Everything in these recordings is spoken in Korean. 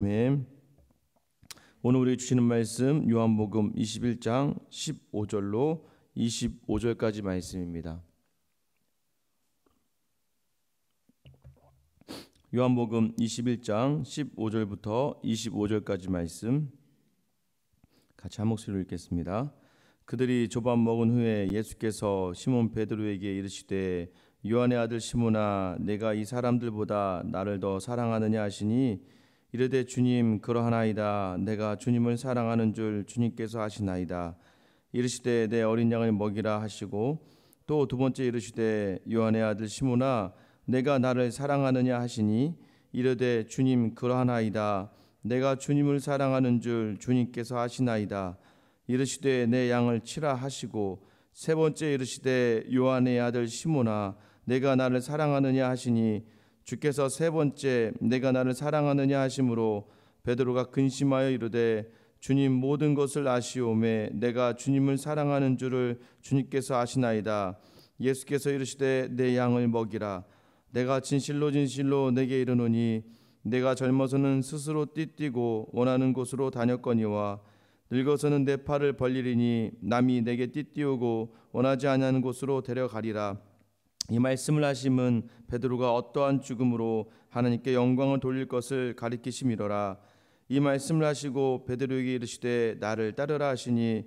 아멘. 오늘 우리 주시는 말씀 요한복음 21장 15절로 25절까지 말씀입니다. 요한복음 21장 15절부터 25절까지 말씀 같이 한 목소리로 읽겠습니다. 그들이 조밥 먹은 후에 예수께서 시몬 베드로에게 이르시되 요한의 아들 시몬아 내가 이 사람들보다 나를 더 사랑하느냐 하시니 이르되 주님 그러하나이다. 내가 주님을 사랑하는 줄 주님께서 아시나이다. 이르시되 내 어린 양을 먹이라 하시고 또 두 번째 이르시되 요한의 아들 시몬아 내가 나를 사랑하느냐 하시니 이르되 주님 그러하나이다. 내가 주님을 사랑하는 줄 주님께서 아시나이다. 이르시되 내 양을 치라 하시고 세 번째 이르시되 요한의 아들 시몬아 내가 나를 사랑하느냐 하시니 주께서 세 번째 내가 나를 사랑하느냐 하심으로 베드로가 근심하여 이르되 주님 모든 것을 아시오매 내가 주님을 사랑하는 줄을 주님께서 아시나이다. 예수께서 이르시되 내 양을 먹이라. 내가 진실로 진실로 내게 이르노니 내가 젊어서는 스스로 띠뛰고 원하는 곳으로 다녔거니와 늙어서는 내 팔을 벌리리니 남이 내게 띠띠우고 원하지 아니하는 곳으로 데려가리라. 이 말씀을 하심은 베드로가 어떠한 죽음으로 하나님께 영광을 돌릴 것을 가리키심이로라. 이 말씀을 하시고 베드로에게 이르시되 나를 따르라 하시니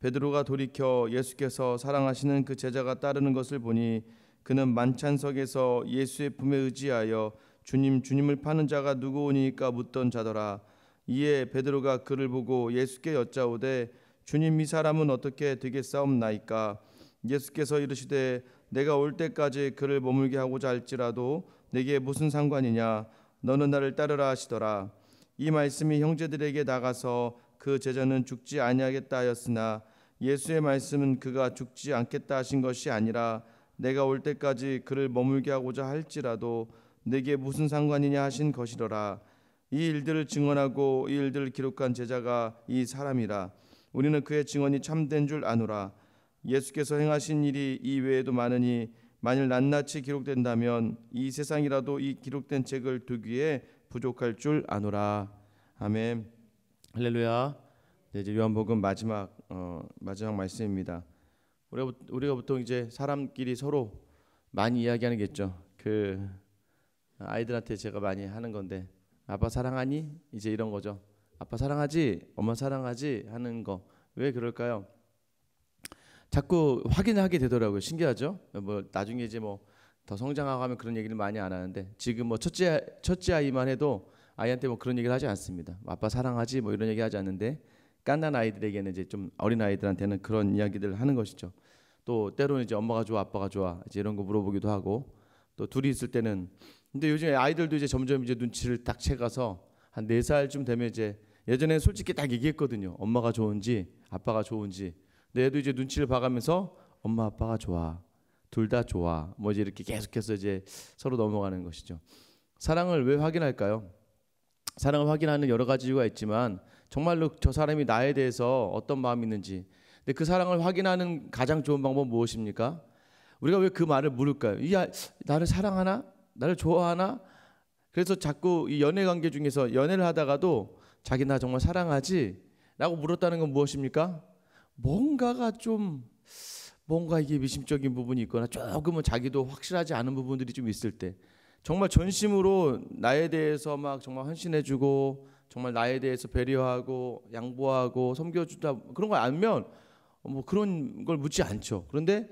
베드로가 돌이켜 예수께서 사랑하시는 그 제자가 따르는 것을 보니 그는 만찬석에서 예수의 품에 의지하여 주님을 파는 자가 누구오니까 묻던 자더라. 이에 베드로가 그를 보고 예수께 여짜오되 주님 이 사람은 어떻게 되겠사옵나이까? 예수께서 이르시되 내가 올 때까지 그를 머물게 하고자 할지라도 내게 무슨 상관이냐? 너는 나를 따르라 하시더라. 이 말씀이 형제들에게 나가서 그 제자는 죽지 아니하겠다 하였으나 예수의 말씀은 그가 죽지 않겠다 하신 것이 아니라 내가 올 때까지 그를 머물게 하고자 할지라도 내게 무슨 상관이냐 하신 것이로라. 이 일들을 증언하고 이 일들을 기록한 제자가 이 사람이라. 우리는 그의 증언이 참된 줄 아노라. 예수께서 행하신 일이 이 외에도 많으니 만일 낱낱이 기록된다면 이 세상이라도 이 기록된 책을 두기에 부족할 줄 아노라. 아멘. 할렐루야. 네, 이제 요한복음 마지막 말씀입니다. 우리가 보통 이제 사람끼리 서로 많이 이야기하는 게 있죠. 그 아이들한테 제가 많이 하는 건데 아빠 사랑하니? 이제 이런 거죠. 아빠 사랑하지? 엄마 사랑하지? 하는 거. 왜 그럴까요? 자꾸 확인하게 되더라고요. 신기하죠? 뭐 나중에 이제 뭐 더 성장하고 하면 그런 얘기를 많이 안 하는데 지금 뭐 첫째 아이만 해도 아이한테 뭐 그런 얘기를 하지 않습니다. 아빠 사랑하지? 뭐 이런 얘기 하지 않는데 깐난 아이들에게는 이제 좀 어린 아이들한테는 그런 이야기들을 하는 것이죠. 또 때로는 이제 엄마가 좋아, 아빠가 좋아 이제 이런 거 물어보기도 하고 또 둘이 있을 때는 근데 요즘에 아이들도 이제 점점 이제 눈치를 딱 채가서 한 4살쯤 되면 이제 예전에 솔직히 딱 얘기했거든요. 엄마가 좋은지 아빠가 좋은지. 근데 얘도 이제 눈치를 봐가면서 엄마 아빠가 좋아. 둘 다 좋아. 뭐 이제 이렇게 계속해서 이제 서로 넘어가는 것이죠. 사랑을 왜 확인할까요? 사랑을 확인하는 여러 가지 이유가 있지만 정말로 저 사람이 나에 대해서 어떤 마음이 있는지. 근데 그 사랑을 확인하는 가장 좋은 방법은 무엇입니까? 우리가 왜 그 말을 물을까요? 나를 사랑하나? 나를 좋아하나? 그래서 자꾸 이 연애 관계 중에서 연애를 하다가도 자기 나 정말 사랑하지? 라고 물었다는 건 무엇입니까? 뭔가 이게 미심적인 부분이 있거나 조금은 자기도 확실하지 않은 부분들이 좀 있을 때 정말 전심으로 나에 대해서 막 정말 헌신해주고 정말 나에 대해서 배려하고 양보하고 섬겨주다 그런 걸 알면 뭐 그런 걸 묻지 않죠. 그런데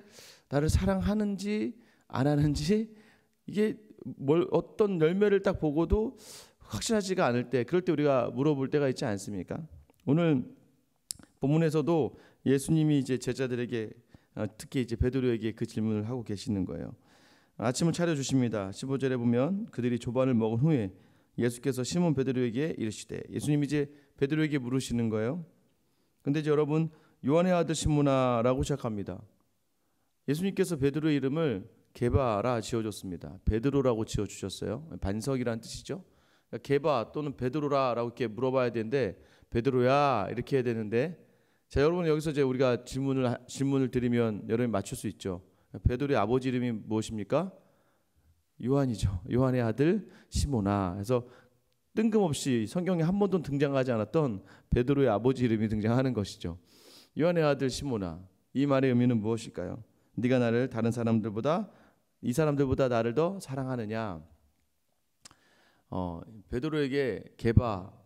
나를 사랑하는지 안 하는지 이게 어떤 열매를 딱 보고도 확실하지가 않을 때 그럴 때 우리가 물어볼 때가 있지 않습니까? 오늘 본문에서도 예수님이 이제 제자들에게 특히 이제 베드로에게 그 질문을 하고 계시는 거예요. 아침을 차려 주십니다. 15절에 보면 그들이 조반을 먹은 후에 예수께서 시몬 베드로에게 이르시되 예수님이 이제 베드로에게 물으시는 거예요. 근데 이제 여러분 요한의 아들 시몬아라고 시작합니다. 예수님께서 베드로의 이름을 게바라 지어줬습니다. 베드로라고 지어주셨어요. 반석이라는 뜻이죠. 그러니까 게바 또는 베드로라라고 이렇게 물어봐야 되는데 베드로야 이렇게 해야 되는데 자 여러분 여기서 이제 우리가 질문을 드리면 여러분이 맞출 수 있죠. 베드로의 아버지 이름이 무엇입니까? 요한이죠. 요한의 아들 시몬아. 그래서 뜬금없이 성경에 한 번도 등장하지 않았던 베드로의 아버지 이름이 등장하는 것이죠. 요한의 아들 시몬아, 이 말의 의미는 무엇일까요? 네가 나를 다른 사람들보다 이 사람들보다 나를 더 사랑하느냐? 베드로에게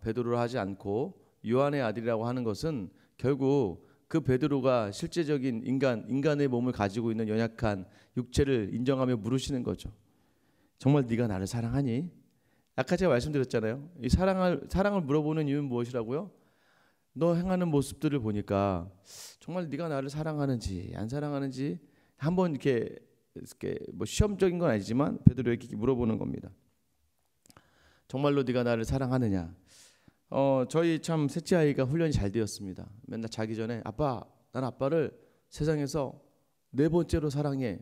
베드로를 하지 않고 요한의 아들이라고 하는 것은 결국 그 베드로가 실제적인 인간의 몸을 가지고 있는 연약한 육체를 인정하며 물으시는 거죠. 정말 네가 나를 사랑하니? 아까 제가 말씀드렸잖아요. 이 사랑을 물어보는 이유는 무엇이라고요? 너 행하는 모습들을 보니까 정말 네가 나를 사랑하는지 안 사랑하는지 한번 이렇게 뭐 시험적인 건 아니지만 베드로에게 물어보는 겁니다. 정말로 네가 나를 사랑하느냐? 저희 참 셋째 아이가 훈련이 잘 되었습니다. 맨날 자기 전에 아빠, 난 아빠를 세상에서 4번째로 사랑해.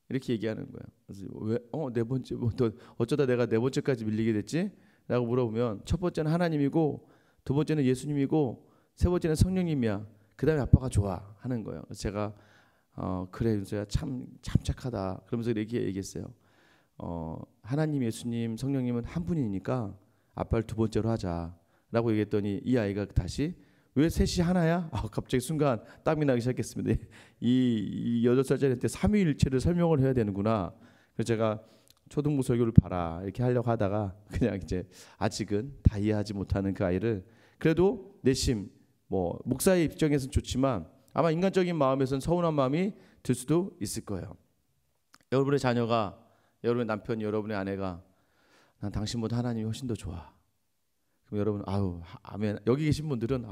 이렇게 얘기하는 거예요. 그래서 왜? 4번째? 어쩌다 내가 4번째까지 밀리게 됐지? 라고 물어보면 첫 번째는 하나님이고, 두 번째는 예수님이고, 세 번째는 성령님이야. 그 다음에 아빠가 좋아 하는 거예요. 그래서 제가 그래 윤서야 참 착하다. 그러면서 이렇게 얘기했어요. 하나님, 예수님, 성령님은 한 분이니까 아빠를 2번째로 하자라고 얘기했더니 이 아이가 다시 왜 셋이 하나야? 갑자기 순간 땀이 나기 시작했습니다. 이 8살짜리한테 삼위일체를 설명을 해야 되는구나. 그래서 제가 초등부 설교를 봐라 이렇게 하려고 하다가 그냥 이제 아직은 다 이해하지 못하는 그 아이를 그래도 내심 뭐 목사의 입장에서는 좋지만 아마 인간적인 마음에서는 서운한 마음이 들 수도 있을 거예요. 여러분의 자녀가, 여러분의 남편이, 여러분의 아내가 난 당신보다 하나님이 훨씬 더 좋아. 그럼 여러분 아멘. 여기 계신 분들은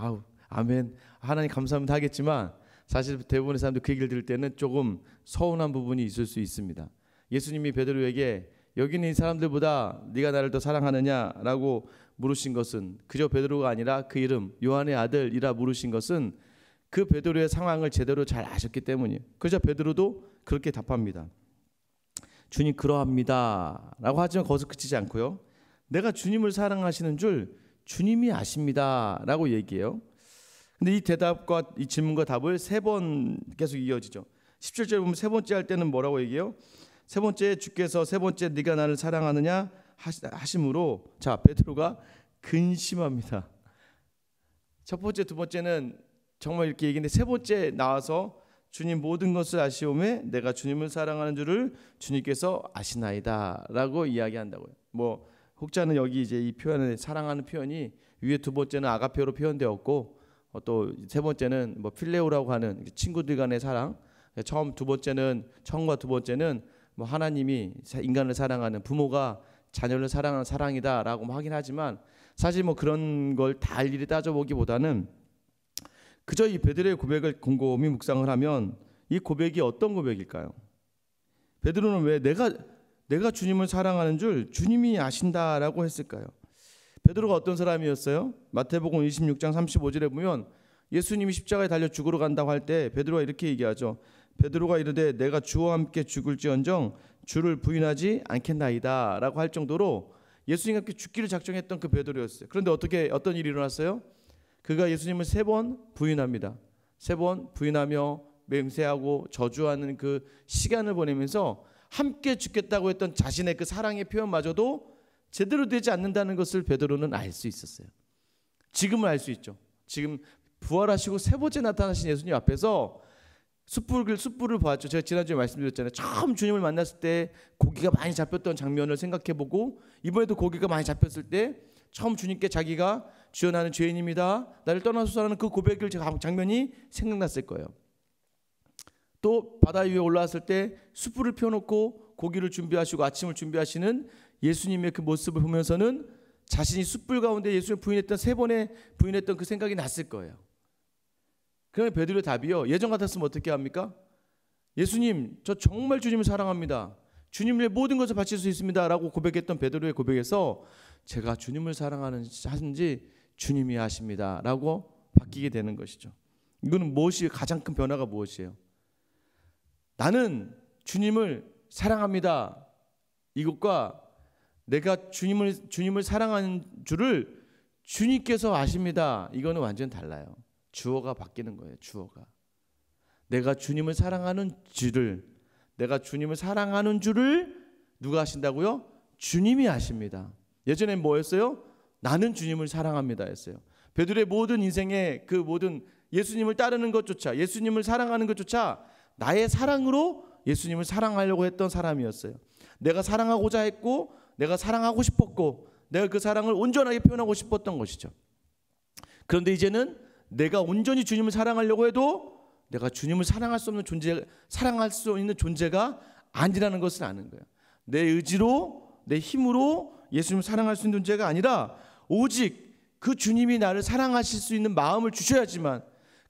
아멘. 하나님 감사합니다 하겠지만 사실 대부분의 사람들 그 얘기를 들을 때는 조금 서운한 부분이 있을 수 있습니다. 예수님이 베드로에게 여기 있는 사람들보다 네가 나를 더 사랑하느냐라고 물으신 것은 그저 베드로가 아니라 그 이름 요한의 아들이라 물으신 것은 그 베드로의 상황을 제대로 잘 아셨기 때문이에요. 그래서 베드로도 그렇게 답합니다. 주님 그러합니다 라고 하지만 거기서 그치지 않고요. 내가 주님을 사랑하시는 줄 주님이 아십니다 라고 얘기해요. 근데 이 대답과 이 질문과 답을 3번 계속 이어지죠. 17절에 보면 3번째 할 때는 뭐라고 얘기해요? 3번째 주께서 3번째 네가 나를 사랑하느냐 하심으로 자 베드로가 근심합니다. 첫 번째, 두 번째는 정말 이렇게 얘기했는데 3번째 나와서 주님 모든 것을 아시오매 내가 주님을 사랑하는 줄을 주님께서 아시나이다 라고 이야기한다고요. 뭐 혹자는 여기 이제 이 표현을 사랑하는 표현이 위에 2번째는 아가페로 표현되었고 또 3번째는 뭐 필레오라고 하는 친구들 간의 사랑, 처음과 2번째는 뭐 하나님이 인간을 사랑하는 부모가 자녀를 사랑하는 사랑이다라고 하긴 하지만 사실 뭐 그런 걸 다 일일이 따져보기보다는 그저 이 베드로의 고백을 곰곰이 묵상을 하면 이 고백이 어떤 고백일까요? 베드로는 왜 내가 주님을 사랑하는 줄 주님이 아신다라고 했을까요? 베드로가 어떤 사람이었어요? 마태복음 26장 35절에 보면 예수님이 십자가에 달려 죽으러 간다고 할 때 베드로가 이렇게 얘기하죠. 베드로가 이르되 내가 주와 함께 죽을지언정 주를 부인하지 않겠나이다 라고 할 정도로 예수님과 함께 죽기를 작정했던 그 베드로였어요. 그런데 어떤 일이 일어났어요? 그가 예수님을 3번 부인합니다. 3번 부인하며 맹세하고 저주하는 그 시간을 보내면서 함께 죽겠다고 했던 자신의 그 사랑의 표현마저도 제대로 되지 않는다는 것을 베드로는 알 수 있었어요. 지금은 알 수 있죠. 지금 부활하시고 3번째 나타나신 예수님 앞에서 숯불을 보았죠. 제가 지난주에 말씀드렸잖아요. 처음 주님을 만났을 때 고기가 많이 잡혔던 장면을 생각해보고 이번에도 고기가 많이 잡혔을 때 처음 주님께 자기가 주여 나는 죄인입니다. 나를 떠나소서라는 그 고백을 장면이 생각났을 거예요. 또 바다 위에 올라왔을 때 숯불을 펴놓고 고기를 준비하시고 아침을 준비하시는 예수님의 그 모습을 보면서는 자신이 숯불 가운데 예수님을 부인했던 3번에 부인했던 그 생각이 났을 거예요. 그러면 베드로의 답이요. 예전 같았으면 어떻게 합니까? 예수님, 저 정말 주님을 사랑합니다. 주님을 모든 것을 바칠 수 있습니다. 라고 고백했던 베드로의 고백에서 제가 주님을 사랑하는지 주님이 아십니다. 라고 바뀌게 되는 것이죠. 이거는 가장 큰 변화가 무엇이에요? 나는 주님을 사랑합니다. 이것과 내가 주님을 사랑하는 줄을 주님께서 아십니다. 이거는 완전 달라요. 주어가 바뀌는 거예요. 주어가. 내가 주님을 사랑하는 줄을 누가 아신다고요? 주님이 아십니다. 예전엔 뭐였어요? 나는 주님을 사랑합니다 했어요. 베드로의 모든 인생의 그 모든 예수님을 따르는 것조차, 예수님을 사랑하는 것조차 나의 사랑으로 예수님을 사랑하려고 했던 사람이었어요. 내가 사랑하고자 했고, 내가 사랑하고 싶었고, 내가 그 사랑을 온전하게 표현하고 싶었던 것이죠. 그런데 이제는 내가 온전히 주님을 사랑하려고 해도 내가 주님을 사랑할 수 있는 존재가 아니라는 것을 아는 거예요. 내 의지로, 내 힘으로 예수님을 사랑할 수 있는 존재가 아니라 오직 그 주님이 나를 사랑하실 수 있는 마음을 주셔야지만,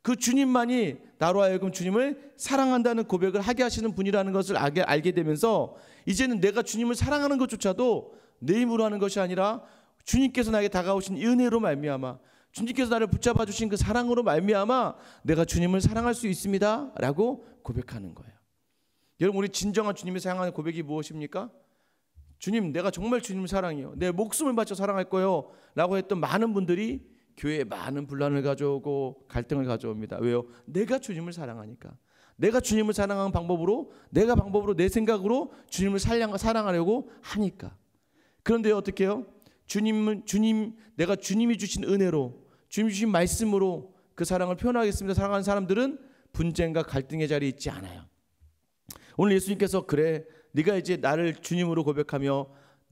그 주님만이 나로 하여금 주님을 사랑한다는 고백을 하게 하시는 분이라는 것을 알게 되면서 이제는 내가 주님을 사랑하는 것조차도 내 힘으로 하는 것이 아니라 주님께서 나에게 다가오신 은혜로 말미암아, 주님께서 나를 붙잡아 주신 그 사랑으로 말미암아 내가 주님을 사랑할 수 있습니다 라고 고백하는 거예요. 여러분, 우리 진정한 주님을 사랑하는 고백이 무엇입니까? 주님, 내가 정말 주님을 사랑해요, 내 목숨을 바쳐 사랑할 거예요 라고 했던 많은 분들이 교회에 많은 분란을 가져오고 갈등을 가져옵니다. 왜요? 내가 주님을 사랑하니까. 내가 주님을 사랑하는 방법으로, 내 생각으로 주님을 사랑하려고 하니까. 그런데 어떻게 해요? 내가 주님이 주신 은혜로, 주님이 주신 말씀으로 그 사랑을 표현하겠습니다 사랑하는 사람들은 분쟁과 갈등의 자리에 있지 않아요. 오늘 예수님께서 그래, 네가 이제 나를 주님으로 고백하며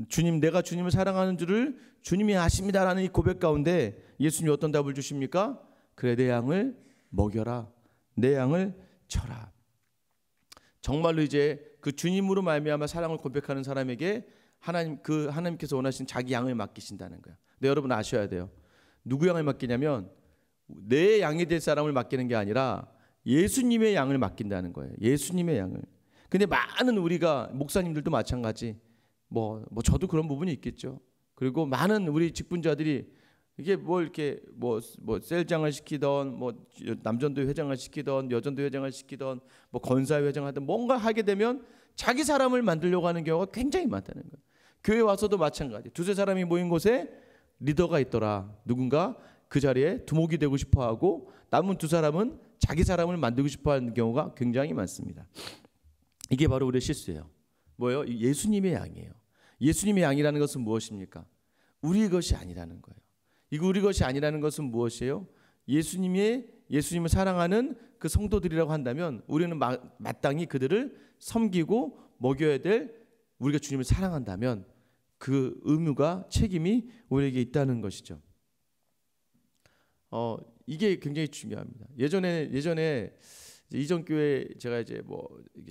주님, 내가 주님을 사랑하는 줄을 주님이 아십니다라는 이 고백 가운데 예수님이 어떤 답을 주십니까? 그래, 내 양을 먹여라, 내 양을 쳐라. 정말로 이제 그 주님으로 말미암아 사랑을 고백하는 사람에게 하나님께서 원하신 자기 양을 맡기신다는 거예요. 근데 여러분 아셔야 돼요. 누구 양을 맡기냐면 내 양이 될 사람을 맡기는 게 아니라 예수님의 양을 맡긴다는 거예요. 예수님의 양을. 근데 많은 우리가 목사님들도 마찬가지, 뭐 저도 그런 부분이 있겠죠. 그리고 많은 우리 직분자들이 이게 이렇게 셀장을 시키던, 남전도 회장을 시키던, 여전도 회장을 시키던, 건사회 회장하든 뭔가 하게 되면 자기 사람을 만들려고 하는 경우가 굉장히 많다는 거예요. 교회 와서도 마찬가지. 두세 사람이 모인 곳에 리더가 있더라. 누군가 그 자리에 두목이 되고 싶어하고 남은 두 사람은 자기 사람을 만들고 싶어하는 경우가 굉장히 많습니다. 이게 바로 우리의 실수예요. 뭐예요? 예수님의 양이에요. 예수님의 양이라는 것은 무엇입니까? 우리 것이 아니라는 거예요. 이거 우리 것이 아니라는 것은 무엇이에요? 예수님을 사랑하는 그 성도들이라고 한다면 우리는 마땅히 그들을 섬기고 먹여야 될, 우리가 주님을 사랑한다면 그 의무가, 책임이 우리에게 있다는 것이죠. 이게 굉장히 중요합니다. 예전에 이전 교회 제가 이제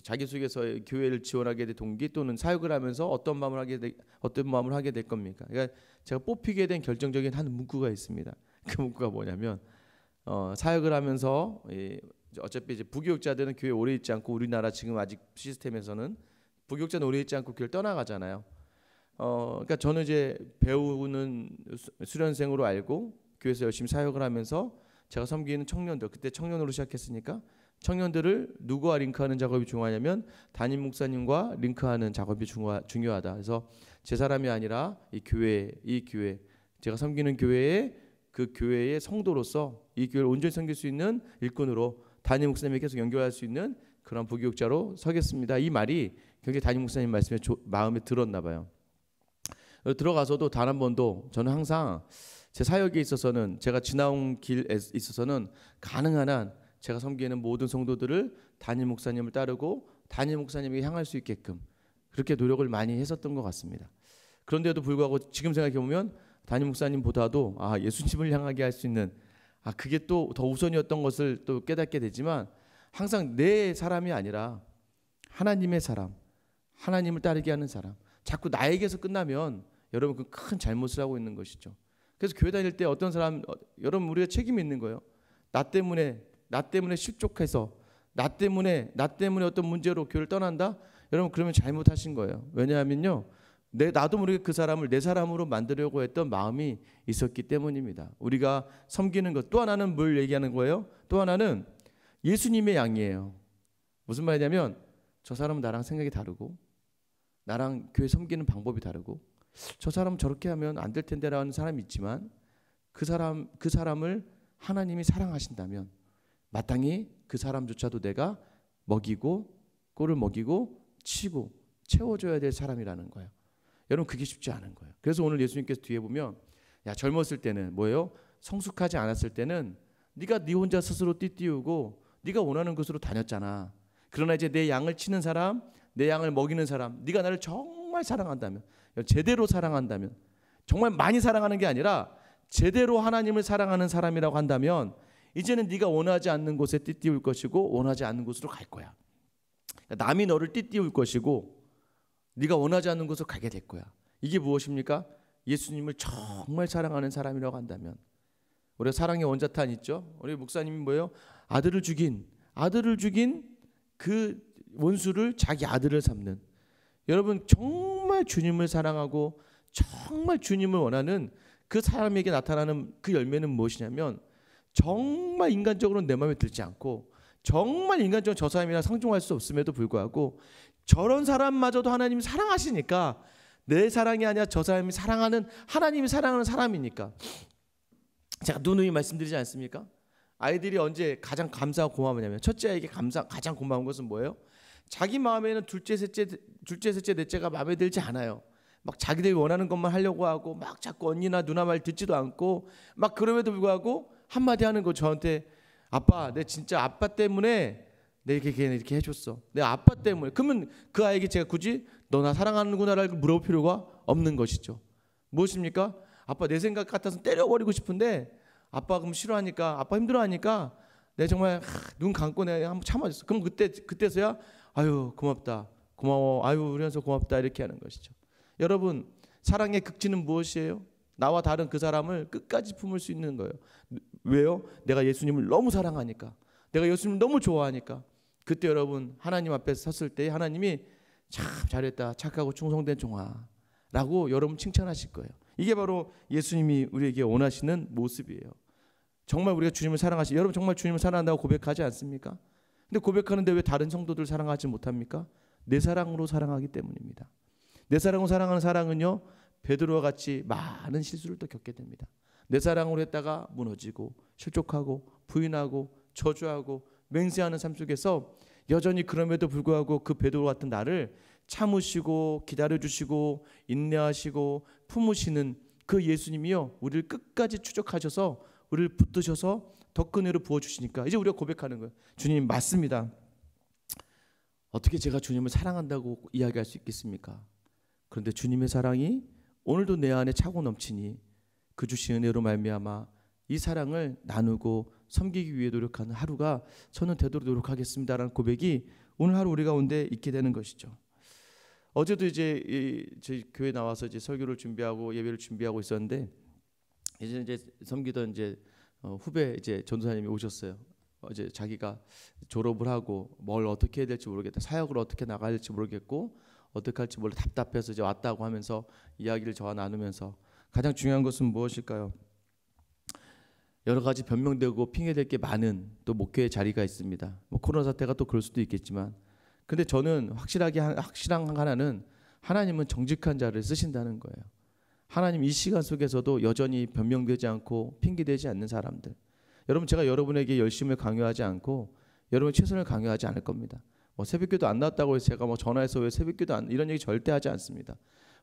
자기소개서에 교회를 지원하게 된 동기 또는 사역을 하면서 어떤 마음을 하게 될 겁니까? 그러니까 제가 뽑히게 된 결정적인 한 문구가 있습니다. 그 문구가 뭐냐면 사역을 하면서 어차피 이제 부교육자들은 교회 오래 있지 않고, 우리나라 지금 아직 시스템에서는 부교육자는 오래 있지 않고 교회를 떠나가잖아요. 그러니까 저는 이제 배우는 수련생으로 알고 교회에서 열심히 사역을 하면서 제가 섬기는 청년들, 그때 청년으로 시작했으니까 청년들을 누구와 링크하는 작업이 중요하냐면 담임 목사님과 링크하는 작업이 중요하다. 그래서 제 사람이 아니라 이 교회, 제가 섬기는 그 교회의 성도로서 이 교회를 온전히 섬길 수 있는 일꾼으로 담임 목사님에게 계속 연결할 수 있는 그런 부교육자로 서겠습니다. 이 말이 굉장히 담임 목사님 말씀에 마음에 들었나 봐요. 들어가서도 단 한 번도 저는 항상 제 사역에 있어서는, 제가 지나온 길에 있어서는 가능한 한 제가 섬기는 모든 성도들을 담임 목사님을 따르고 담임 목사님에게 향할 수 있게끔 그렇게 노력을 많이 했었던 것 같습니다. 그런데도 불구하고 지금 생각해 보면 담임 목사님보다도 예수님을 향하게 할 수 있는 그게 또 더 우선이었던 것을 또 깨닫게 되지만, 항상 내 사람이 아니라 하나님의 사람, 하나님을 따르게 하는 사람, 자꾸 나에게서 끝나면 여러분 그 큰 잘못을 하고 있는 것이죠. 그래서 교회 다닐 때 어떤 사람, 여러분 우리가 책임이 있는 거예요. 나 때문에 실족해서 나 때문에 어떤 문제로 교회를 떠난다? 여러분 그러면 잘못하신 거예요. 왜냐하면요, 나도 모르게 그 사람을 내 사람으로 만들려고 했던 마음이 있었기 때문입니다. 우리가 섬기는 것, 또 하나는 뭘 얘기하는 거예요? 또 하나는 예수님의 양이에요. 무슨 말이냐면 저 사람은 나랑 생각이 다르고 나랑 교회 섬기는 방법이 다르고 저 사람은 저렇게 하면 안 될 텐데라는 사람이 있지만 그 사람을 하나님이 사랑하신다면 마땅히 그 사람조차도 내가 꼴을 먹이고 치고 채워줘야 될 사람이라는 거예요. 여러분 그게 쉽지 않은 거예요. 그래서 오늘 예수님께서 뒤에 보면 야, 젊었을 때는 뭐예요? 성숙하지 않았을 때는 네가 네 혼자 스스로 띠띠우고 네가 원하는 곳으로 다녔잖아. 그러나 이제 내 양을 치는 사람, 내 양을 먹이는 사람, 네가 나를 정말 사랑한다면, 제대로 사랑한다면, 정말 많이 사랑하는 게 아니라 제대로 하나님을 사랑하는 사람이라고 한다면 이제는 네가 원하지 않는 곳에 띠띠울 것이고 원하지 않는 곳으로 갈 거야. 남이 너를 띠띠울 것이고 네가 원하지 않는 곳으로 가게 될 거야. 이게 무엇입니까? 예수님을 정말 사랑하는 사람이라고 한다면, 우리가 사랑의 원자탄 있죠. 우리 목사님이 뭐예요? 아들을 죽인 그 원수를 자기 아들을 삼는. 여러분, 정말 주님을 사랑하고 정말 주님을 원하는 그 사람에게 나타나는 그 열매는 무엇이냐면, 정말 인간적으로는 내 마음에 들지 않고 정말 인간적으로 저 사람이랑 상종할 수 없음에도 불구하고 저런 사람마저도 하나님이 사랑하시니까, 내 사랑이 아니라 저 사람이 사랑하는, 하나님이 사랑하는 사람이니까. 제가 누누이 말씀드리지 않습니까? 아이들이 언제 가장 감사하고 고마우냐면, 첫째 아이에게 가장 고마운 것은 뭐예요? 자기 마음에는 둘째, 셋째, 넷째가 마음에 들지 않아요. 막 자기들이 원하는 것만 하려고 하고 막 자꾸 언니나 누나 말 듣지도 않고 막 그럼에도 불구하고 한마디 하는 거, 저한테 아빠, 내 진짜 아빠 때문에 내게 이렇게 해줬어. 내 아빠 때문에. 그러면 그 아이에게 제가 굳이 너 나 사랑하는구나라고 물어볼 필요가 없는 것이죠. 무엇입니까? 아빠 내 생각 같아서 때려버리고 싶은데 아빠 그럼 싫어하니까, 아빠 힘들어하니까 내가 정말 눈 감고 내가 한번 참아줬어. 그럼 그때서야 아유 고맙다, 고마워, 아유 우리 현서 고맙다, 이렇게 하는 것이죠. 여러분, 사랑의 극치는 무엇이에요? 나와 다른 그 사람을 끝까지 품을 수 있는 거예요. 왜요? 내가 예수님을 너무 사랑하니까, 내가 예수님을 너무 좋아하니까. 그때 여러분, 하나님 앞에 섰을 때 하나님이 참 잘했다, 착하고 충성된 종아 라고 여러분 칭찬하실 거예요. 이게 바로 예수님이 우리에게 원하시는 모습이에요. 정말 우리가 주님을 사랑하시, 여러분 정말 주님을 사랑한다고 고백하지 않습니까? 근데 고백하는데 왜 다른 성도들 사랑하지 못합니까? 내 사랑으로 사랑하기 때문입니다. 내 사랑으로 사랑하는 사랑은요, 베드로와 같이 많은 실수를 또 겪게 됩니다. 내 사랑으로 했다가 무너지고 실족하고 부인하고 저주하고 맹세하는 삶 속에서 여전히 그럼에도 불구하고 그 베드로 같은 나를 참으시고 기다려주시고 인내하시고 품으시는 그 예수님이요, 우리를 끝까지 추적하셔서 우리를 붙드셔서 더 큰 은혜로 부어주시니까 이제 우리가 고백하는 거예요. 주님 맞습니다. 어떻게 제가 주님을 사랑한다고 이야기할 수 있겠습니까? 그런데 주님의 사랑이 오늘도 내 안에 차고 넘치니 그 주신 은혜로 말미암아 이 사랑을 나누고 섬기기 위해 노력하는 하루가 저는 되도록 노력하겠습니다라는 고백이 오늘 하루 우리 가운데 있게 되는 것이죠. 어제도 이제 저희 교회 나와서 이제 설교를 준비하고 예배를 준비하고 있었는데, 이제 섬기던 이제 후배 이제 전도사님이 오셨어요. 어제 자기가 졸업을 하고 뭘 어떻게 해야 될지 모르겠다, 사역을 어떻게 나가야 될지 모르겠고 어떻게 할지 몰라 답답해서 이제 왔다고 하면서 이야기를 저와 나누면서, 가장 중요한 것은 무엇일까요? 여러 가지 변명되고 핑계될 게 많은 또 목회의 자리가 있습니다. 뭐 코로나 사태가 또 그럴 수도 있겠지만, 근데 저는 확실한 하나는 하나님은 정직한 자를 쓰신다는 거예요. 하나님 이 시간 속에서도 여전히 변명되지 않고 핑계대지 않는 사람들, 여러분, 제가 여러분에게 열심을 강요하지 않고 여러분 최선을 강요하지 않을 겁니다. 뭐 새벽기도 안 나왔다고 해서 제가 뭐 전화해서 왜 새벽기도 안, 이런 얘기 절대 하지 않습니다.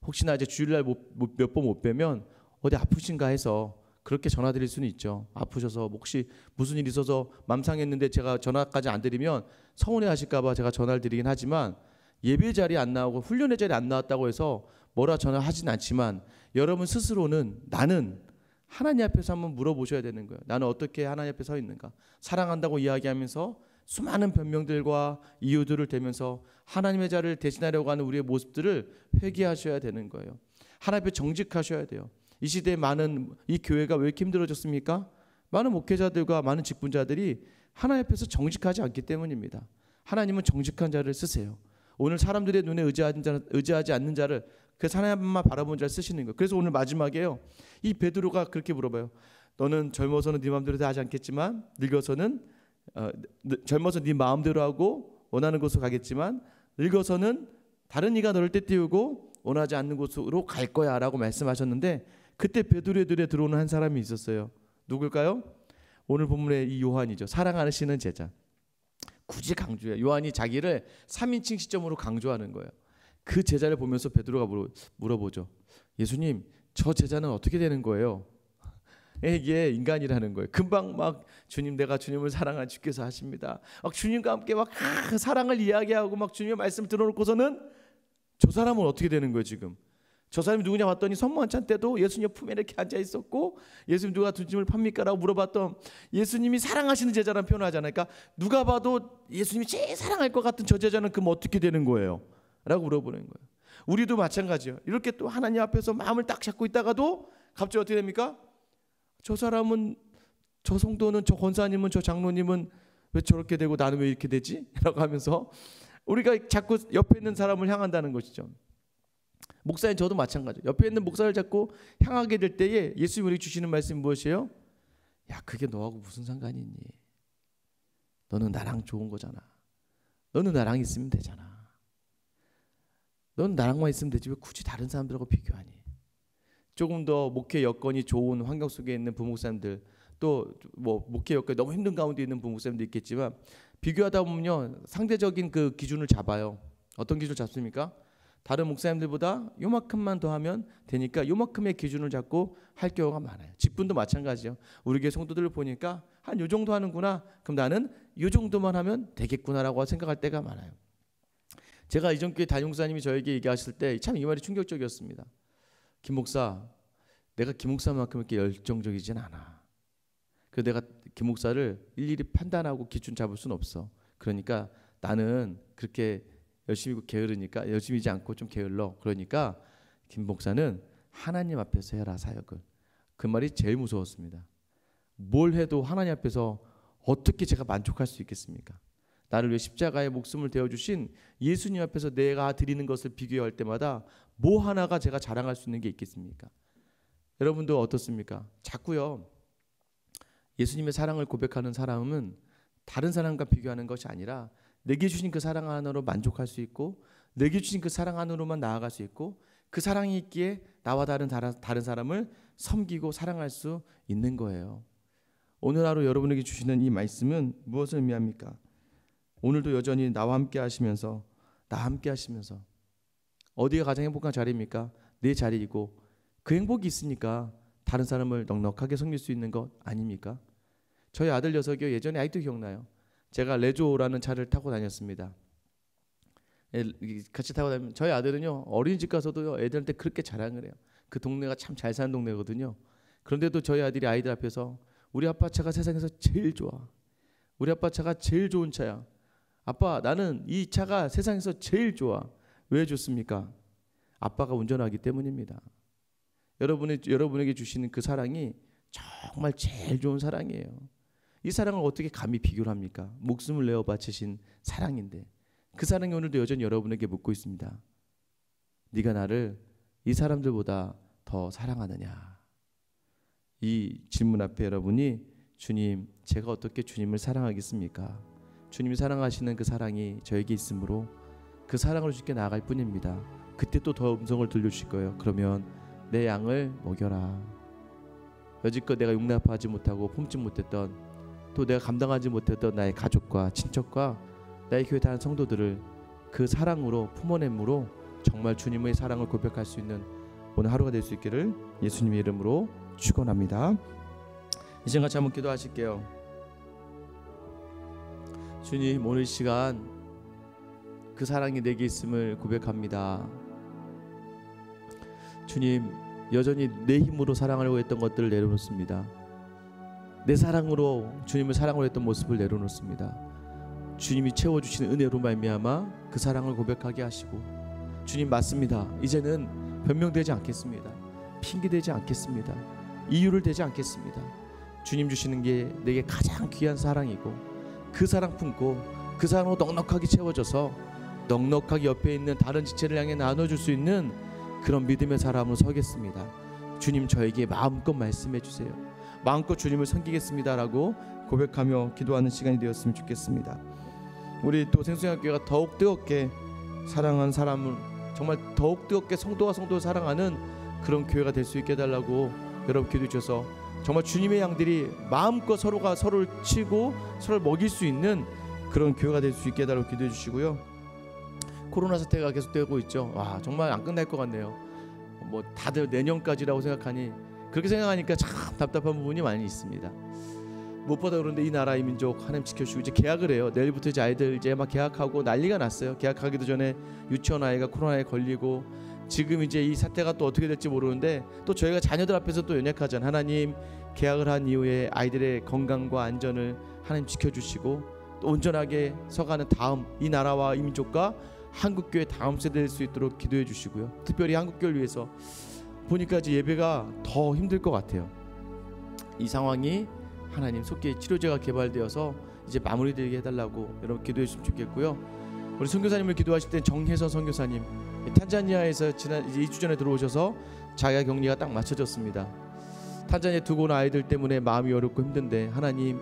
혹시나 이제 주일날 몇 번 못 뵈면 어디 아프신가 해서 그렇게 전화 드릴 수는 있죠. 아프셔서 혹시 무슨 일 있어서 맘상했는데 제가 전화까지 안 드리면 서운해 하실까 봐 제가 전화를 드리긴 하지만, 예배 자리에 안 나오고 훈련의 자리에 안 나왔다고 해서 뭐라 전화하진 않지만, 여러분 스스로는 나는 하나님 앞에서 한번 물어보셔야 되는 거예요. 나는 어떻게 하나님 앞에 서 있는가? 사랑한다고 이야기하면서 수많은 변명들과 이유들을 대면서 하나님의 자를 대신하려고 하는 우리의 모습들을 회개하셔야 되는 거예요. 하나님 앞에 정직하셔야 돼요. 이 시대에 많은, 이 교회가 왜 이렇게 힘들어졌습니까? 많은 목회자들과 많은 직분자들이 하나님 앞에서 정직하지 않기 때문입니다. 하나님은 정직한 자를 쓰세요. 오늘 사람들의 눈에 의지하지 않는 자를, 그래서 하나님만 바라보는 자를 쓰시는 거예요. 그래서 오늘 마지막에요, 이 베드로가 그렇게 물어봐요. 너는 젊어서는 네 마음대로 다 하지 않겠지만 늙어서는 젊어서 네 마음대로 하고 원하는 곳으로 가겠지만 늙어서는 다른 이가 너를 떼띄우고 원하지 않는 곳으로 갈 거야 라고 말씀하셨는데, 그때 베드로의 눈에 들어오는 한 사람이 있었어요. 누굴까요? 오늘 본문의 이 요한이죠. 사랑하시는 제자. 굳이 강조해요. 요한이 자기를 3인칭 시점으로 강조하는 거예요. 그 제자를 보면서 베드로가 물어보죠. 예수님, 저 제자는 어떻게 되는 거예요? 이게 인간이라는 거예요. 금방 막 주님, 내가 주님을 사랑한 주께서 하십니다. 막 주님과 함께 막 사랑을 이야기하고 막 주님의 말씀 들어놓고서는 저 사람은 어떻게 되는 거예요 지금? 저 사람이 누구냐 봤더니 선문찬 때도 예수님 품에 이렇게 앉아 있었고, 예수님 누가 등짐을 팝니까? 라고 물어봤던 예수님이 사랑하시는 제자라는 표현을 하잖아요. 그러니까 누가 봐도 예수님이 제일 사랑할 것 같은 저 제자는 그럼 어떻게 되는 거예요? 라고 물어보는 거예요. 우리도 마찬가지예요. 이렇게 또 하나님 앞에서 마음을 딱 잡고 있다가도 갑자기 어떻게 됩니까? 저 사람은, 저 성도는, 저 권사님은, 저 장로님은 왜 저렇게 되고 나는 왜 이렇게 되지? 라고 하면서 우리가 자꾸 옆에 있는 사람을 향한다는 것이죠. 목사님, 저도 마찬가지예요. 옆에 있는 목사를 자꾸 향하게 될 때에 예수님이 우리에게 주시는 말씀이 무엇이에요? 야, 그게 너하고 무슨 상관이 있니? 너는 나랑 좋은 거잖아. 너는 나랑 있으면 되잖아. 너는 나랑만 있으면 되지 왜 굳이 다른 사람들하고 비교하니? 조금 더 목회 여건이 좋은 환경 속에 있는 부목사님들, 또 뭐 목회 여건이 너무 힘든 가운데 있는 부목사님도 있겠지만, 비교하다 보면요 상대적인 그 기준을 잡아요. 어떤 기준을 잡습니까? 다른 목사님들보다 요만큼만 더 하면 되니까 요만큼의 기준을 잡고 할 경우가 많아요. 직분도 마찬가지예요. 우리 교회 성도들을 보니까 한 요 정도 하는구나, 그럼 나는 요 정도만 하면 되겠구나라고 생각할 때가 많아요. 제가 이전 교회 담임 목사님이 저에게 얘기하실 때 참 이 말이 충격적이었습니다. 김 목사, 내가 김 목사만큼 이렇게 열정적이진 않아. 그래서 내가 김 목사를 일일이 판단하고 기준 잡을 수는 없어. 그러니까 나는 그렇게 열심히 게으르니까, 열심히지 않고 좀 게을러. 그러니까 김 목사는 하나님 앞에서 해라 사역을. 그 말이 제일 무서웠습니다. 뭘 해도 하나님 앞에서 어떻게 제가 만족할 수 있겠습니까? 나를 위해 십자가에 목숨을 대어주신 예수님 앞에서 내가 드리는 것을 비교할 때마다 뭐 하나가 제가 자랑할 수 있는 게 있겠습니까? 여러분도 어떻습니까? 자꾸요 예수님의 사랑을 고백하는 사람은 다른 사람과 비교하는 것이 아니라 내게 주신 그 사랑 하나로 만족할 수 있고, 내게 주신 그 사랑 하나로만 나아갈 수 있고, 그 사랑이 있기에 나와 다른 사람을 섬기고 사랑할 수 있는 거예요. 오늘 하루 여러분에게 주시는 이 말씀은 무엇을 의미합니까? 오늘도 여전히 나와 함께 하시면서, 어디가 가장 행복한 자리입니까? 내 자리이고, 그 행복이 있으니까 다른 사람을 넉넉하게 섬길 수 있는 것 아닙니까? 저희 아들 녀석이요, 예전에 아직도 기억나요. 제가 레조라는 차를 타고 다녔습니다. 같이 타고 다니면 저희 아들은요 어린이집 가서도요 애들한테 그렇게 자랑을 해요. 그 동네가 참 잘 사는 동네거든요. 그런데도 저희 아들이 아이들 앞에서 우리 아빠 차가 세상에서 제일 좋아. 우리 아빠 차가 제일 좋은 차야. 아빠, 나는 이 차가 세상에서 제일 좋아. 왜 좋습니까? 아빠가 운전하기 때문입니다. 여러분에게 주시는 그 사랑이 정말 제일 좋은 사랑이에요. 이 사랑을 어떻게 감히 비교를 합니까? 목숨을 내어 바치신 사랑인데, 그 사랑이 오늘도 여전히 여러분에게 묻고 있습니다. 네가 나를 이 사람들보다 더 사랑하느냐? 이 질문 앞에 여러분이 주님, 제가 어떻게 주님을 사랑하겠습니까? 주님이 사랑하시는 그 사랑이 저에게 있으므로 그 사랑으로 주께 나아갈 뿐입니다. 그때 또 더 음성을 들려주실 거예요. 그러면 내 양을 먹여라. 여지껏 내가 용납하지 못하고 품지 못했던, 또 내가 감당하지 못했던 나의 가족과 친척과 나의 교회 다른 성도들을 그 사랑으로 품어냄으로 정말 주님의 사랑을 고백할 수 있는 오늘 하루가 될 수 있기를 예수님의 이름으로 축원합니다. 이 시간 같이 한번 기도하실게요. 주님, 오늘 시간 그 사랑이 내게 있음을 고백합니다. 주님, 여전히 내 힘으로 사랑하려고 했던 것들을 내려놓습니다. 내 사랑으로 주님을 사랑으로 했던 모습을 내려놓습니다. 주님이 채워주시는 은혜로 말미암아 그 사랑을 고백하게 하시고, 주님 맞습니다. 이제는 변명되지 않겠습니다. 핑계대지 않겠습니다. 이유를 대지 않겠습니다. 주님 주시는 게 내게 가장 귀한 사랑이고, 그 사랑 품고 그 사랑으로 넉넉하게 채워져서 넉넉하게 옆에 있는 다른 지체를 향해 나눠줄 수 있는 그런 믿음의 사람으로 서겠습니다. 주님, 저에게 마음껏 말씀해 주세요. 마음껏 주님을 섬기겠습니다라고 고백하며 기도하는 시간이 되었으면 좋겠습니다. 우리 또 생수양교회가 더욱 뜨겁게 사랑한 사람을, 정말 더욱 뜨겁게 성도가 성도를 사랑하는 그런 교회가 될 수 있게 해달라고 여러분 기도해 주셔서 정말 주님의 양들이 마음껏 서로가 서로를 치고 서로를 먹일 수 있는 그런 교회가 될 수 있게 해달라고 기도해 주시고요. 코로나 사태가 계속되고 있죠. 와, 정말 안 끝날 것 같네요. 뭐 다들 내년까지라고 생각하니 그렇게 생각하니까 참 답답한 부분이 많이 있습니다. 무엇보다 그런데 이 나라 이 민족 하나님 지켜주시고 이제 개학을 해요. 내일부터 이제 아이들 이제 막 개학하고 난리가 났어요. 개학하기도 전에 유치원 아이가 코로나에 걸리고 지금 이제 이 사태가 또 어떻게 될지 모르는데 또 저희가 자녀들 앞에서 또 연약하잖아요. 하나님 개학을 한 이후에 아이들의 건강과 안전을 하나님 지켜주시고 또 온전하게 서가는 다음 이 나라와 이 민족과 한국교회 다음 세대 될 수 있도록 기도해 주시고요. 특별히 한국교회를 위해서 보니까 이제 예배가 더 힘들 것 같아요. 이 상황이 하나님 속기 치료제가 개발되어서 이제 마무리되게 해달라고 여러분 기도해 주시면 좋겠고요. 우리 선교사님을 기도하실 때 정혜선 선교사님 탄자니아에서 지난 2주 전에 들어오셔서 자가 격리가 딱 맞춰졌습니다. 탄자니아에 두고 온 아이들 때문에 마음이 어렵고 힘든데 하나님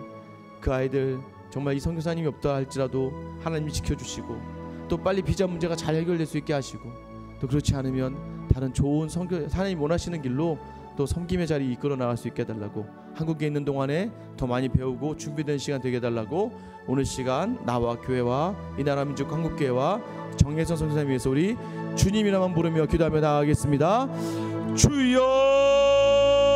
그 아이들 정말 이 선교사님이 없다 할지라도 하나님이 지켜주시고 또 빨리 비자 문제가 잘 해결될 수 있게 하시고 또 그렇지 않으면 다른 좋은 선교 하나님 원하시는 길로 또 섬김의 자리 이끌어 나갈 수 있게 해달라고 한국에 있는 동안에 더 많이 배우고 준비된 시간 되게 해달라고 오늘 시간 나와 교회와 이 나라 민족 한국교회와 정혜선 선생님 위해서 우리 주님 이름만 부르며 기도하며 나가겠습니다. 주여